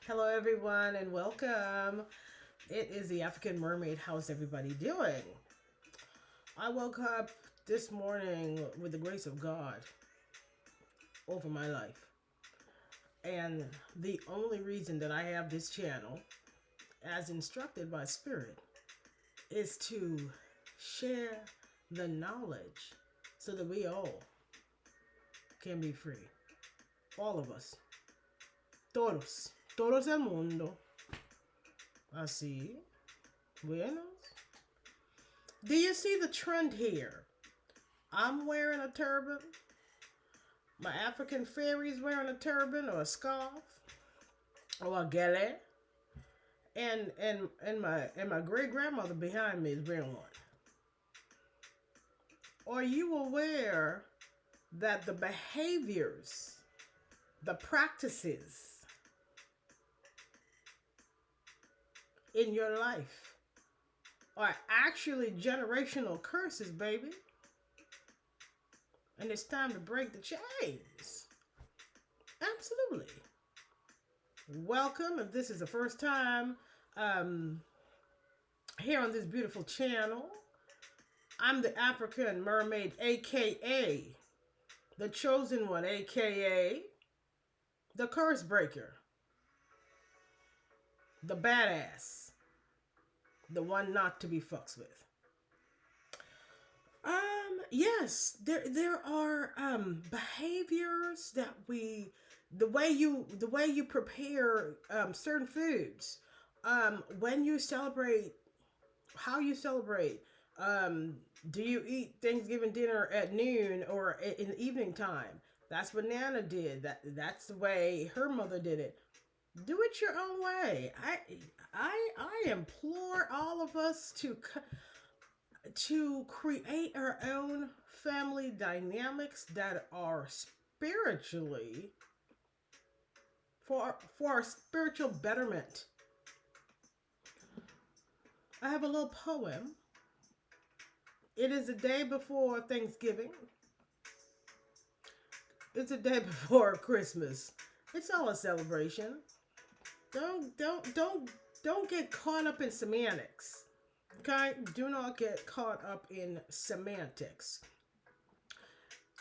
Hello, everyone, and welcome. It is the African Mermaid. How's everybody doing? I woke up this morning with the grace of God over my life. And the only reason that I have this channel, as instructed by Spirit, is to share the knowledge so that we all can be free. All of us. Todos. Todos el mundo. Así. Buenos. Do you see the trend here? I'm wearing a turban. My African fairy's wearing a turban or a scarf or a gele. And my great grandmother behind me is wearing one. Are you aware that the behaviors, the practices in your life are actually generational curses, baby? And it's time to break the chains. Absolutely. Welcome. If this is the first time here on this beautiful channel, I'm the African Mermaid, aka the Chosen One, aka the Curse Breaker, the badass, the one not to be fucks with. Yes, there are behaviors that the way you prepare certain foods, when you celebrate, how you celebrate, um do you eat Thanksgiving dinner at noon or in the evening time? That's what Nana did. That's the way her mother did it. Do it your own way. I implore all of us to create our own family dynamics that are spiritually for our spiritual betterment. I have a little poem. It is the day before Thanksgiving. It's the day before Christmas. It's all a celebration. Don't get caught up in semantics. Okay? Do not get caught up in semantics.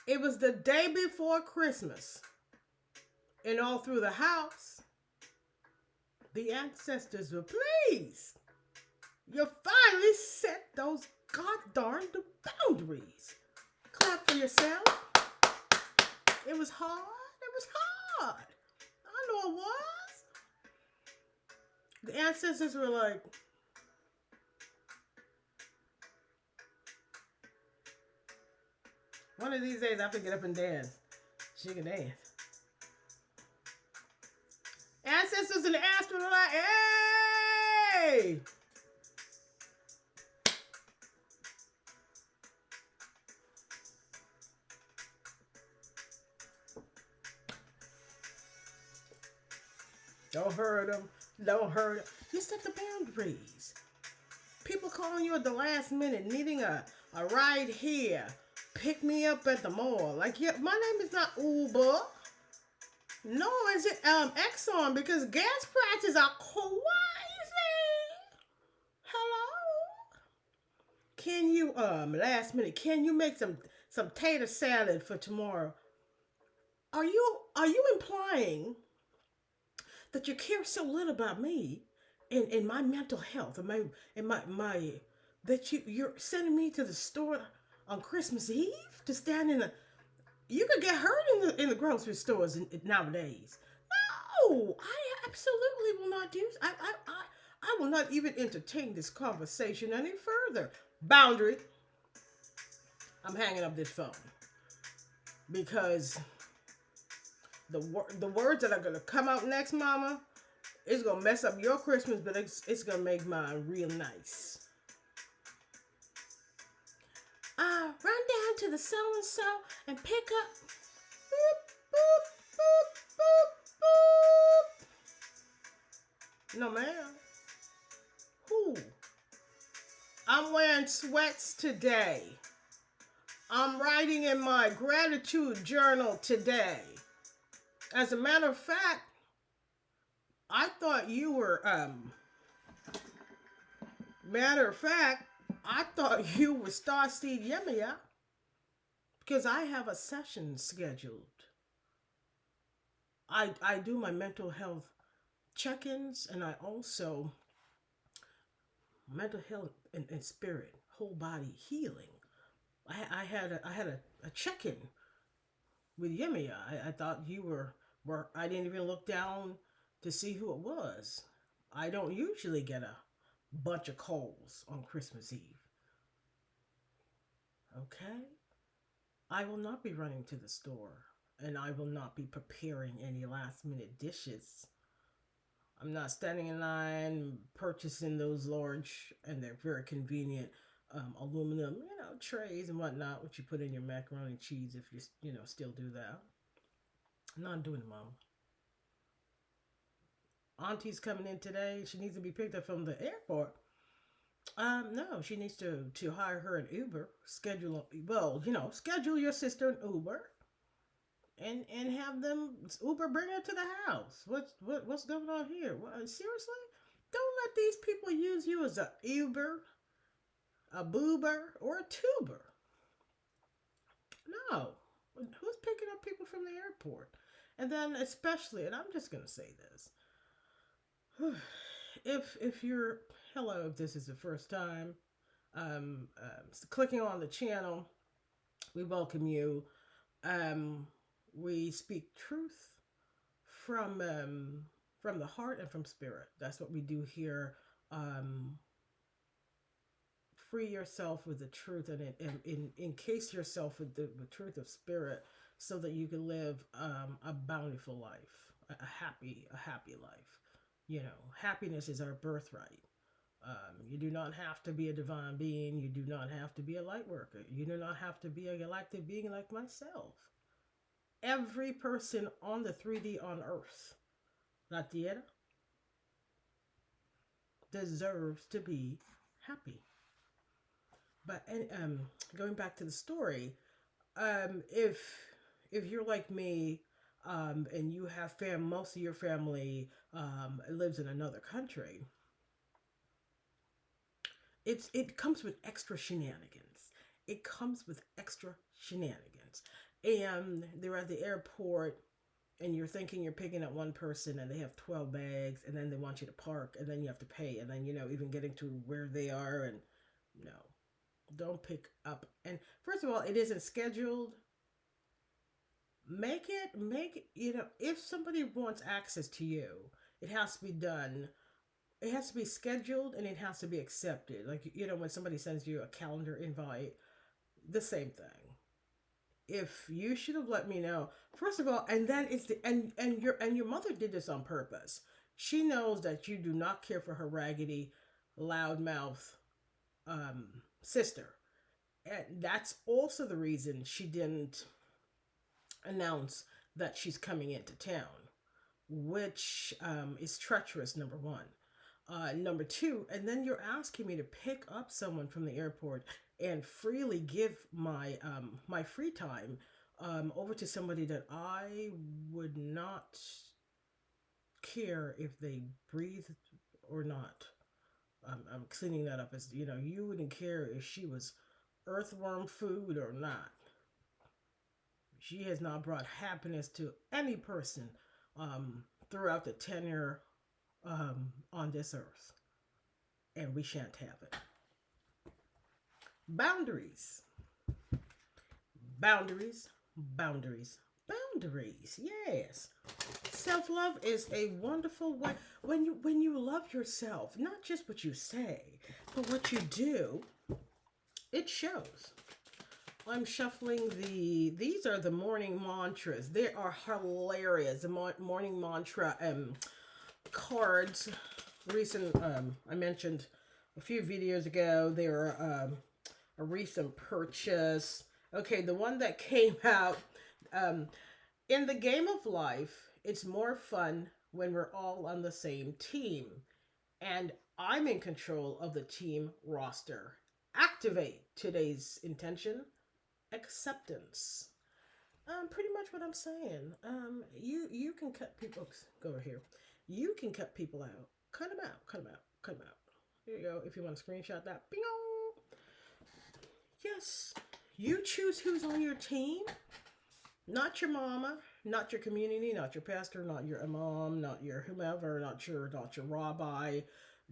It was the day before Christmas. And all through the house, the ancestors were pleased. You finally set those goddamn boundaries. Clap for yourself. It was hard. It was hard. I know it was. The ancestors were like, one of these days I have to get up and dance. She can dance. Ancestors in the astral are like, hey! Don't hurt them. Don't hurt them. You set the boundaries. People calling you at the last minute, needing a ride here. Pick me up at the mall. Like, yeah, my name is not Uber. No, is it Exxon? Because gas prices are crazy. Hello? Can you last minute? Can you make some tater salad for tomorrow? Are you implying that you care so little about me and my mental health and my that you're sending me to the store on Christmas Eve to stand in a, you could get hurt in the grocery stores nowadays. No, I absolutely will not do. I will not even entertain this conversation any further. Boundary. I'm hanging up this phone because the words that are gonna come out next, Mama, it's gonna mess up your Christmas, but it's gonna make mine real nice. Run down to the so and so and pick up. Boop, boop, boop, boop, boop. No, ma'am. Who? I'm wearing sweats today. I'm writing in my gratitude journal today. As a matter of fact, I thought you were matter of fact, I thought you were Starseed Yemaya because I have a session scheduled. I do my mental health check-ins, and I also mental health and spirit, whole body healing. I had a check-in with Yemaya. I thought you were I didn't even look down to see who it was. I don't usually get a bunch of calls on Christmas Eve. Okay? I will not be running to the store, and I will not be preparing any last minute dishes. I'm not standing in line purchasing those large, and they're very convenient, aluminum, trays and whatnot, which you put in your macaroni and cheese if you still do that. I'm not doing it, Mom. Auntie's coming in today. She needs to be picked up from the airport. No, she needs to hire her an Uber. Schedule your sister an Uber, and have them Uber bring her to the house. What's going on here? What, seriously? Don't let these people use you as a Uber, a boober, or a tuber. No. Who's picking up people from the airport? And then especially, and I'm just gonna say this. If you're hello, if this is the first time clicking on the channel, we welcome you. We speak truth from the heart and from spirit. That's what we do here. Free yourself with the truth, and encase yourself with the truth of spirit, so that you can live a bountiful life, a happy life. Happiness is our birthright. You do not have to be a divine being. You do not have to be a light worker. You do not have to be a galactic being like myself. Every person on the 3D on Earth, La Tierra, deserves to be happy. But going back to the story, if you're like me, and you have most of your family lives in another country, it comes with extra shenanigans. It comes with extra shenanigans. And they're at the airport, and you're thinking you're picking up one person, and they have 12 bags, and then they want you to park, and then you have to pay, and then even getting to where they are, and no, don't pick up. And first of all, it isn't scheduled. Make if somebody wants access to you, it has to be done. It has to be scheduled, and it has to be accepted. Like, when somebody sends you a calendar invite, the same thing. If you should have let me know, first of all, and then it's your mother did this on purpose. She knows that you do not care for her raggedy, loudmouth sister, and that's also the reason she didn't announce that she's coming into town, which is treacherous, number one. Number two, and then you're asking me to pick up someone from the airport and freely give my free time over to somebody that I would not care if they breathe or not. I'm cleaning that up as you wouldn't care if she was earthworm food or not. She has not brought happiness to any person throughout the tenure on this earth, and we shan't have it. Boundaries, boundaries, boundaries, boundaries. Yes, self-love is a wonderful way when you love yourself, not just what you say, but what you do. It shows. I'm shuffling these are the morning mantras. They are hilarious. The morning mantra cards. Recent, I mentioned a few videos ago. They were a recent purchase. Okay, the one that came out. In the game of life, it's more fun when we're all on the same team. And I'm in control of the team roster. Activate today's intention. Acceptance. Pretty much what I'm saying. You can cut people. Go over here. You can cut people out. Cut them out. Cut them out. Cut them out. There you go. If you want to screenshot that. Bing. Yes. You choose who's on your team. Not your mama, not your community, not your pastor, not your imam, not your whomever, not your rabbi,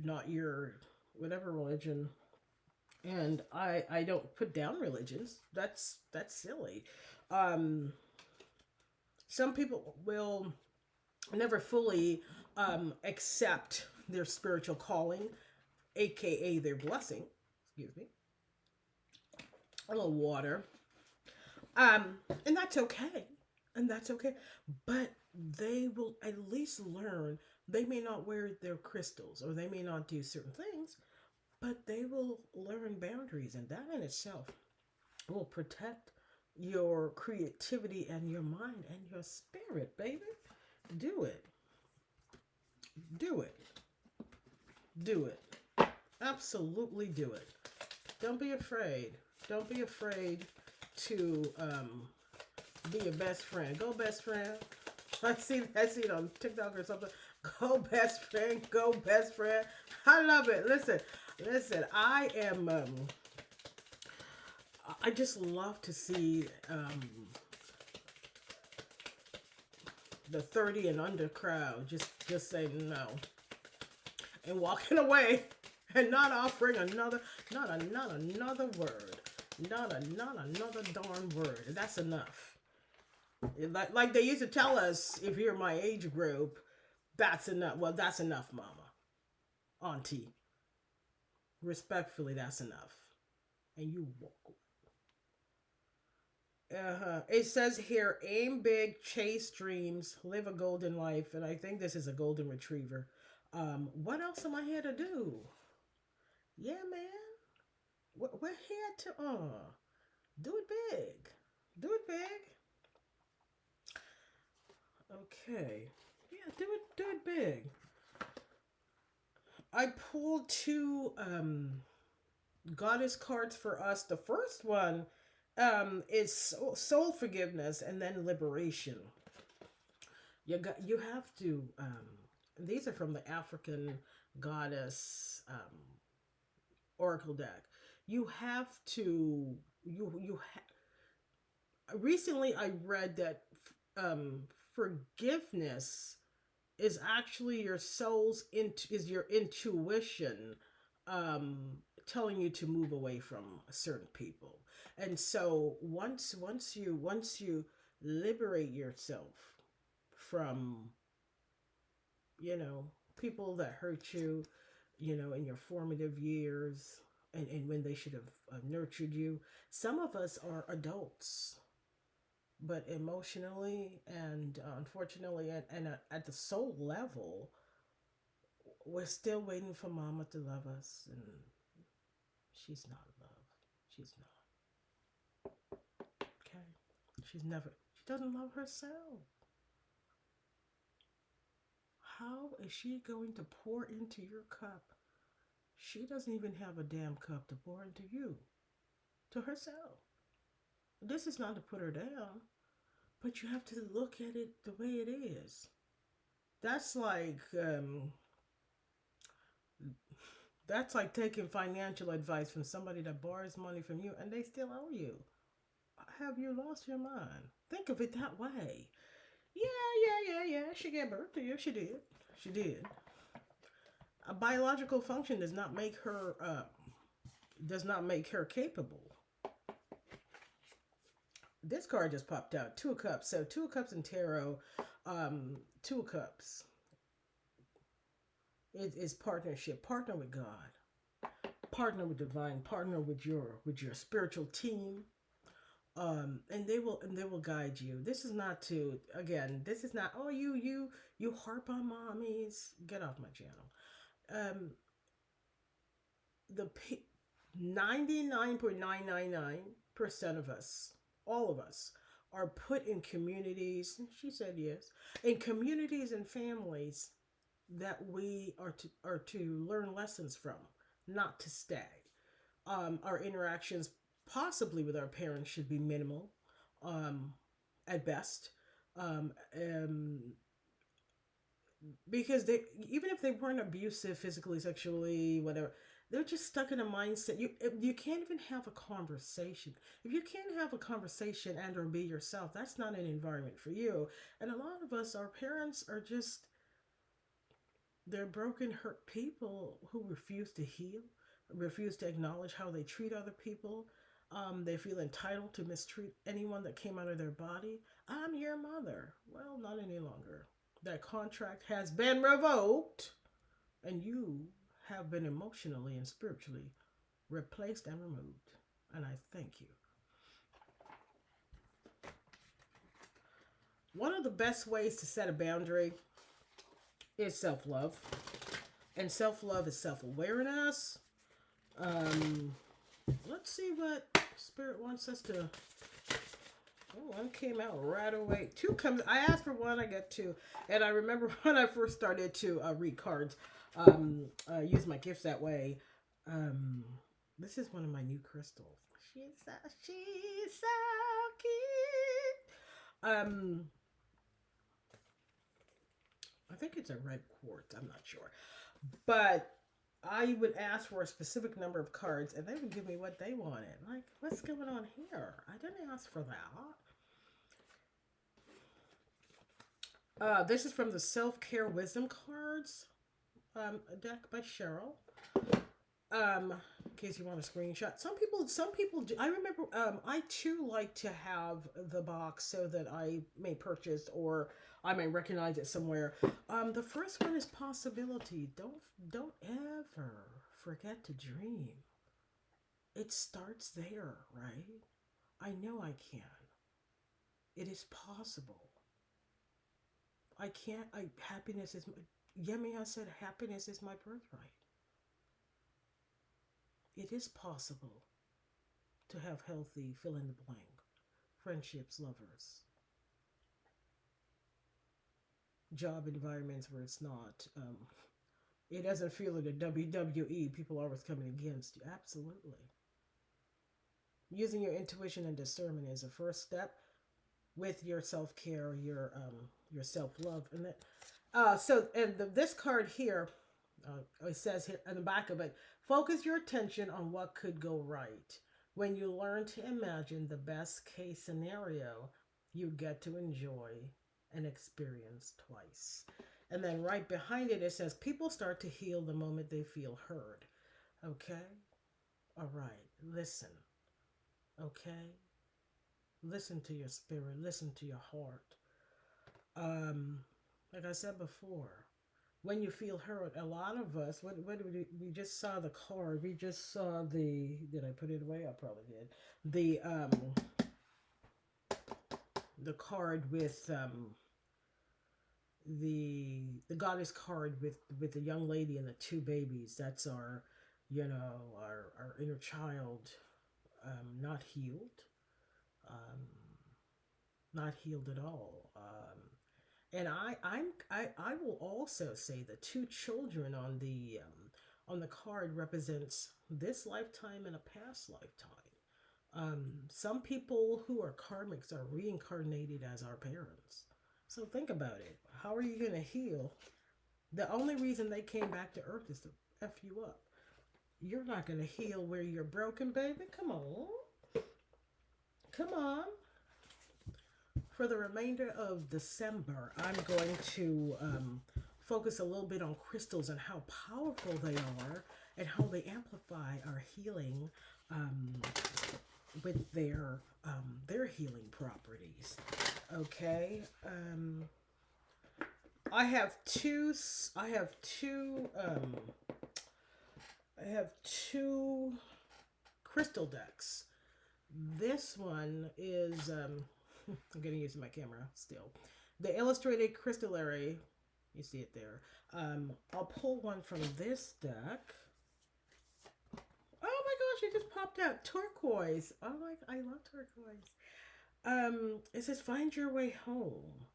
not your whatever religion. And I don't put down religions. That's silly. Um, some people will never fully accept their spiritual calling, aka their blessing. Excuse me. A little water. And that's okay. And that's okay. But they will at least learn. They may not wear their crystals or they may not do certain things, but they will learn boundaries. And that in itself will protect your creativity and your mind and your spirit, baby. Do it. Do it. Do it. Absolutely do it. Don't be afraid. Don't be afraid to be your best friend. Go best friend. I see it on TikTok or something. Go best friend. Go best friend. I love it. Listen. I just love to see the 30 and under crowd just say no and walking away and not offering not another word. Not another darn word. That's enough. Like they used to tell us, if you're my age group, that's enough. Well, that's enough, mama. Auntie. Respectfully, that's enough. And you walk away. It says here, aim big, chase dreams, live a golden life. And I think this is a golden retriever. What else am I here to do? Yeah, man. We're here to do it big. Do it big. Okay. Yeah, do it big. I pulled two goddess cards for us. The first one is soul forgiveness and then liberation. You have to these are from the African goddess oracle deck. You have to recently I read that forgiveness is actually your is your intuition um telling you to move away from certain people. And so once you liberate yourself from, you know, people that hurt you, you know, in your formative years, and when they should have nurtured you. Some of us are adults, but emotionally and unfortunately, at the soul level, we're still waiting for mama to love us, and she's not love. She's not. Okay? She doesn't love herself. How is she going to pour into your cup? She doesn't even have a damn cup to pour into you, to herself. This is not to put her down, but you have to look at it the way it is. That's like taking financial advice from somebody that borrows money from you and they still owe you. Have you lost your mind? Think of it that way. Yeah. She gave birth to you. She did. She did. A biological function does not make her capable. This card just popped out. Two of Cups. So Two of Cups in tarot. Two of Cups is partnership. Partner with God. Partner with divine. Partner with your spiritual team. And they will guide you. This is not to, again, this is not, oh, you harp on mommies. Get off my channel. The 99.999% of us, all of us, are put in communities, she said yes, in communities and families that we are to learn lessons from, not to stay. Our interactions possibly with our parents should be minimal, at best. Um, um, because they, even if they weren't abusive physically, sexually, whatever, they're just stuck in a mindset. You can't even have a conversation. If you can't have a conversation and or be yourself, that's not an environment for you. And a lot of us, our parents are just, they're broken, hurt people who refuse to heal, refuse to acknowledge how they treat other people. They feel entitled to mistreat anyone that came out of their body. I'm your mother. Well, not any longer. That contract has been revoked, and you have been emotionally and spiritually replaced and removed. And I thank you. One of the best ways to set a boundary is self love. And self love is self awareness. Um, let's see what Spirit wants us to. Oh, one came out right away. Two comes. I asked for one, I got two. And I remember when I first started to read cards, use my gifts that way. Um, this is one of my new crystals. She's so cute. I think it's a red quartz. I'm not sure, but I would ask for a specific number of cards, and they would give me what they wanted. Like, what's going on here? I didn't ask for that. This is from the Self Care Wisdom Cards deck by Cheryl. In case you want a screenshot, some people do. I remember, I too like to have the box so that I may purchase or I may recognize it somewhere. The first one is possibility. Don't ever forget to dream. It starts there, right? I know I can. It is possible. I can't. Happiness is my. Yemi has said happiness is my birthright. It is possible to have healthy fill in the blank friendships, lovers, job environments where it's not. It doesn't feel like a WWE. People always coming against you. Absolutely. Using your intuition and discernment is the first step with your self care, your self love, and that. This card here, it says here on the back of it, focus your attention on what could go right. When you learn to imagine the best case scenario, you get to enjoy and experience twice. And then right behind it, it says people start to heal the moment they feel heard. Okay? All right. Listen. Okay? Listen to your spirit. Listen to your heart. Like I said before, when you feel hurt, a lot of us, what did we just saw the card. We just saw did I put it away? I probably did. The card with the goddess card with the young lady and the two babies. That's our, our inner child, not healed, um, not healed at all. And I will also say the two children on the card represents this lifetime and a past lifetime. Some people who are karmics are reincarnated as our parents. So think about it. How are you going to heal? The only reason they came back to Earth is to F you up. You're not going to heal where you're broken, baby. Come on. Come on. For the remainder of December, I'm going to focus a little bit on crystals and how powerful they are and how they amplify our healing with their healing properties. Okay. I have two crystal decks. This one is I'm going to use my camera still. The illustrated crystallary, you see it there. I'll pull one from this deck. Oh my gosh, it just popped out. Turquoise. Oh I love turquoise. It says find your way home.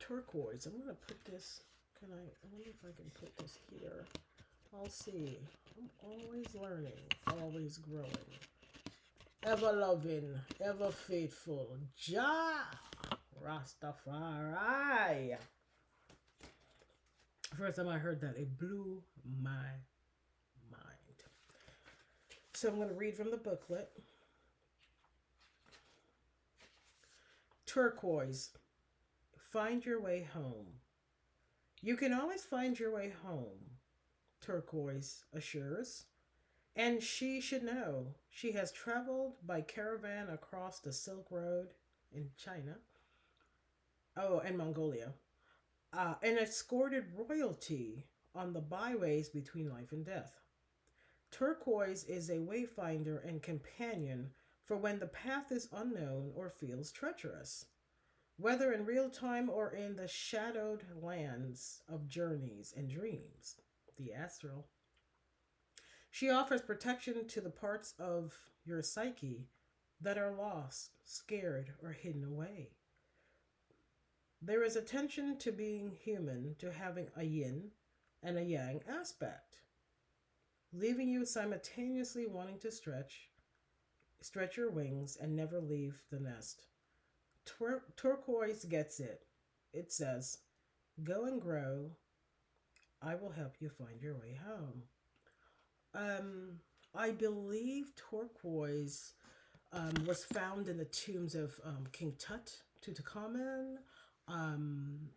Turquoise. I'm going to put this, I wonder if I can put this here. I'll see. I'm always learning, always growing. Ever loving, ever faithful, Jah Rastafari. First time I heard that, it blew my mind. So I'm going to read from the booklet. Turquoise, find your way home. You can always find your way home, Turquoise assures. And she should know. She has traveled by caravan across the Silk Road in China. Oh, and Mongolia. And escorted royalty on the byways between life and death. Turquoise is a wayfinder and companion for when the path is unknown or feels treacherous, whether in real time or in the shadowed lands of journeys and dreams, the astral. She offers protection to the parts of your psyche that are lost, scared, or hidden away. There is attention to being human, to having a yin and a yang aspect, leaving you simultaneously wanting to stretch your wings, and never leave the nest. Turquoise gets it. It says, go and grow. I will help you find your way home. I believe turquoise was found in the tombs of King Tutankhamun. Um,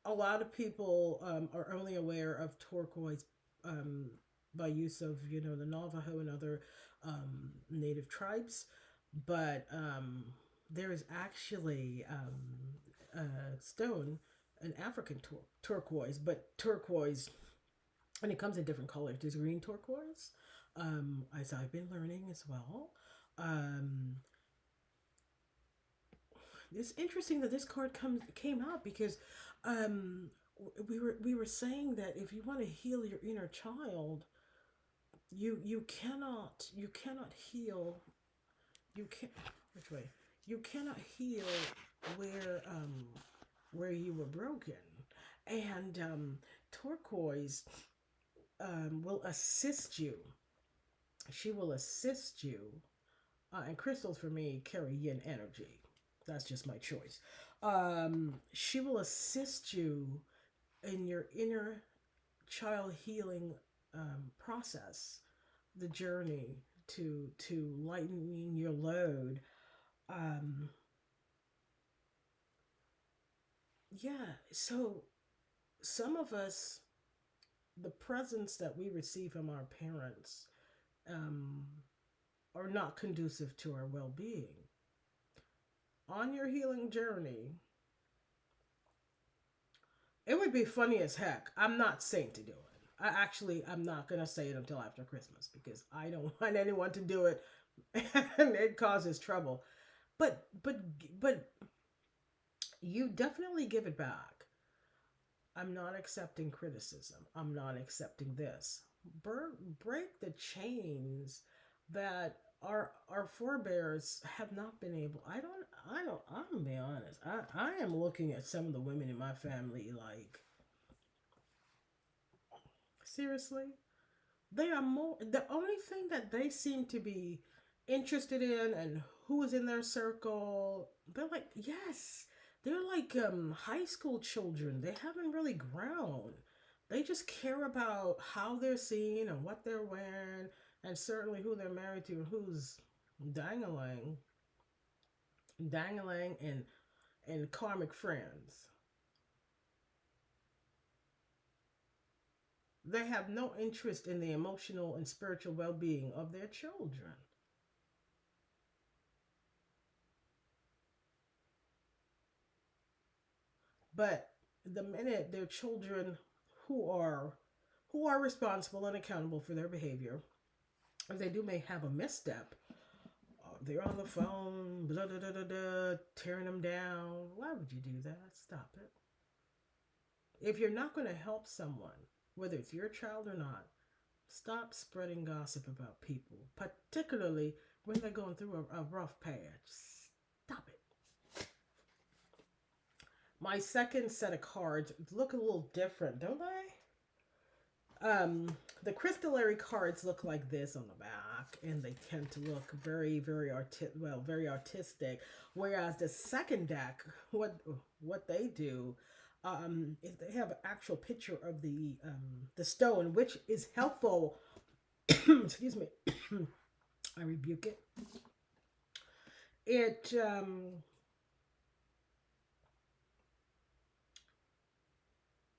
a lot of people are only aware of turquoise um, by use of the Navajo and other native tribes, but there is actually a stone, an African turquoise, but turquoise, and it comes in different colors. There's green turquoise, as I've been learning as well. Um, it's interesting that this card came out because um, we were saying that if you want to heal your inner child, you cannot heal, you can't which way you cannot heal where you were broken, and turquoise will assist you. She will assist you, and crystals for me carry yin energy. That's just my choice. She will assist you in your inner child healing process, the journey to lightening your load. Um, yeah, so some of us, the presents that we receive from our parents um, are not conducive to our well being. On your healing journey, it would be funny as heck. I'm not saying to do it. I'm not gonna say it until after Christmas because I don't want anyone to do it, and it causes trouble. But but but you definitely give it back. I'm not accepting criticism. I'm not accepting this. Break the chains that our forebears have not been able. I'm gonna be honest. I am looking at some of the women in my family like, seriously? They are more, the only thing that they seem to be interested in and who is in their circle. They're like, yes, they're like high school children. They haven't really grown. They just care about how they're seen and what they're wearing, and certainly who they're married to and who's dangling dangling and karmic friends. They have no interest in the emotional and spiritual well-being of their children. But the minute their children who are who are responsible and accountable for their behavior, if they do may have a misstep, they're on the phone, blah, blah, blah, blah, blah, tearing them down. Why would you do that? Stop it. If you're not going to help someone, whether it's your child or not, stop spreading gossip about people, particularly when they're going through a rough patch. Stop it. My second set of cards look a little different, don't they? The crystallary cards look like this on the back, and they tend to look very, very artistic. Whereas the second deck, what they do, If they have an actual picture of the stone, which is helpful. Excuse me, I rebuke it. It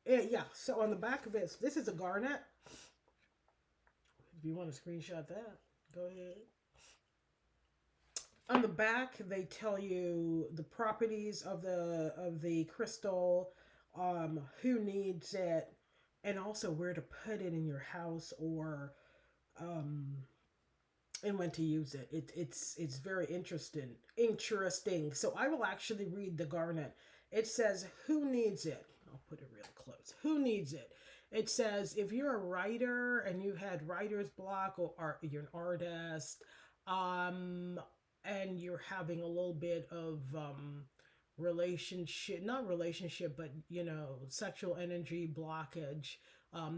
yeah. So on the back of it, this is a garnet. If you want to screenshot that, go ahead. On the back, they tell you the properties of the crystal, who needs it, and also where to put it in your house, or um, and when to use it. It's very interesting. Interesting. So I will actually read the garnet. It says, "Who needs it?" I'll put it real close. Who needs it? It says, if you're a writer and you had writer's block, or you're an artist, um, and you're having a little bit of relationship, not relationship, but sexual energy blockage,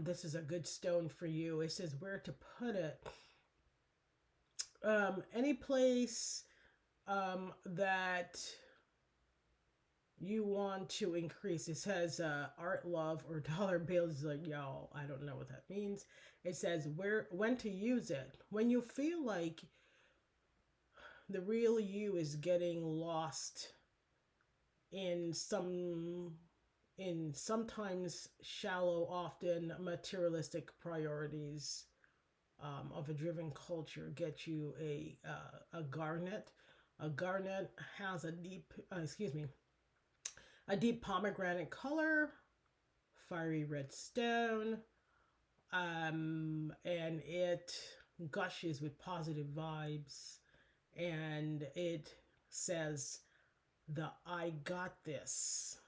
this is a good stone for you. It says where to put it. Any place that you want to increase. It says art, love, or dollar bills. Like, y'all, I don't know what that means. It says when to use it. When you feel like the real you is getting lost in sometimes shallow, often materialistic priorities of a driven culture, get you a garnet. A garnet has a deep, a deep pomegranate color, fiery red stone, and it gushes with positive vibes, and it says the "I got this"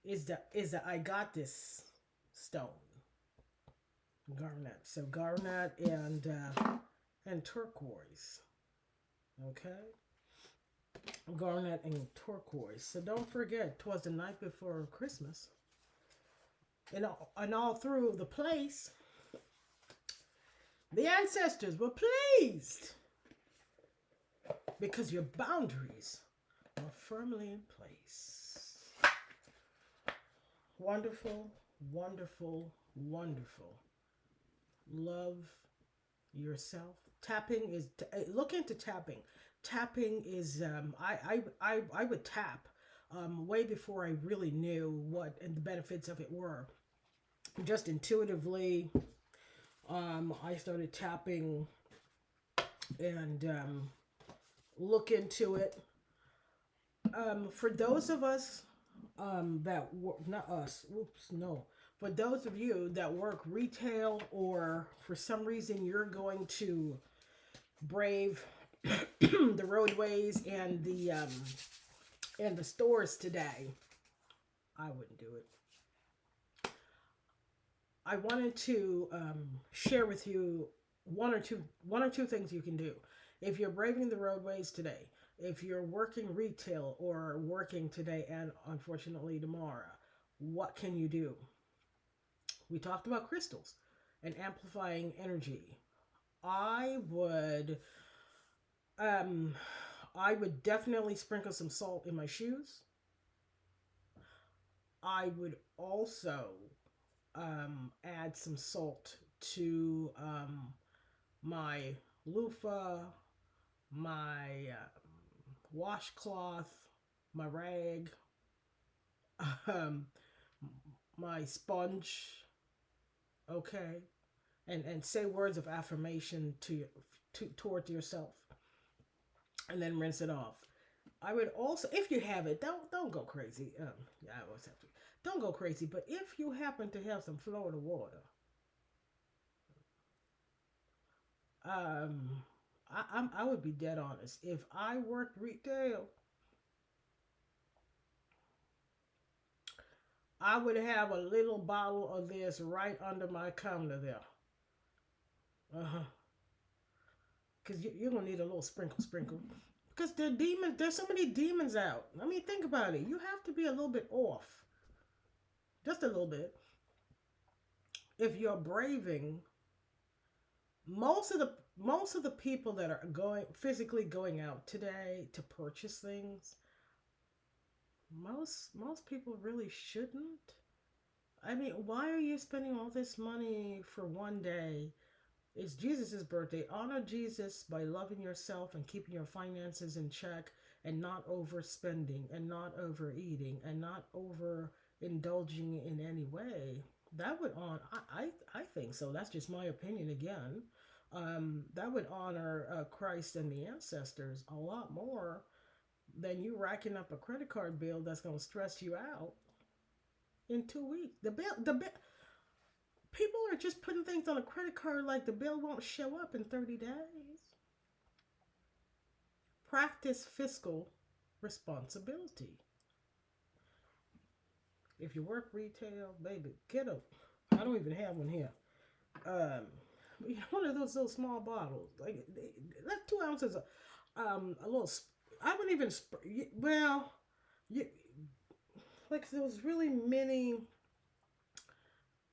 is the "I got this" stone. Garnet. So garnet and turquoise. Okay. Garnet and turquoise. So don't forget, 'twas the night before Christmas. And all through the place, the ancestors were pleased because your boundaries are firmly in place. Wonderful, wonderful, wonderful. Love yourself. Tapping is look into tapping. Tapping is I would tap way before I really knew what and the benefits of it were. Just intuitively, I started tapping and look into it. For those of us that work, not us, oops, no. For those of you that work retail, or for some reason you're going to brave the roadways and the stores today, I wouldn't do it. I wanted to share with you one or two things you can do if you're braving the roadways today. If you're working retail or working today and unfortunately tomorrow, what can you do? We talked about crystals and amplifying energy. I would um I would definitely sprinkle some salt in my shoes. I would also add some salt to my loofah, my washcloth, my rag, um, my sponge. Okay, and say words of affirmation toward yourself, and then rinse it off. I would also, if you have it, don't go crazy. Yeah, I always have to. Don't go crazy, but if you happen to have some Florida water, um, I would be dead honest. If I worked retail, I would have a little bottle of this right under my counter there. Uh huh. Because you're gonna need a little sprinkle. Because there's so many demons out. I mean, think about it. You have to be a little bit off, just a little bit. If you're braving, most of the people that are going physically going out today to purchase things, Most people really shouldn't. I mean, why are you spending all this money for one day? It's Jesus' birthday. Honor Jesus by loving yourself and keeping your finances in check and not overspending and not overeating and not over indulging in any way. That would I think so. That's just my opinion again. That would honor Christ and the ancestors a lot more than you racking up a credit card bill that's going to stress you out in 2 weeks. The bill, people are just putting things on a credit card like the bill won't show up in 30 days. Practice fiscal responsibility. If you work retail, baby, get a. I don't even have one here. Um, one of those little small bottles, like that's 2 ounces. Of, a little. I wouldn't even. Well, you like those really mini.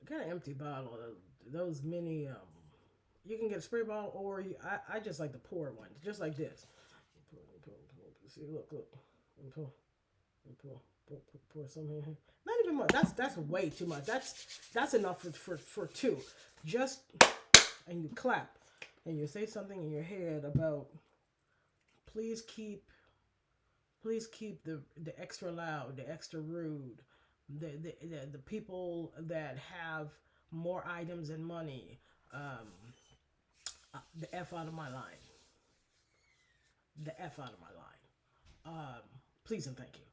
Got an empty bottle. Those mini. You can get a spray bottle, or I just like the pour ones, just like this. See, look. Pour, pour some in here. Not even much. That's way too much. That's enough for two. Just and you clap and you say something in your head about please keep the extra loud, the extra rude, the people that have more items and money. The F out of my line. The F out of my line. Please and thank you.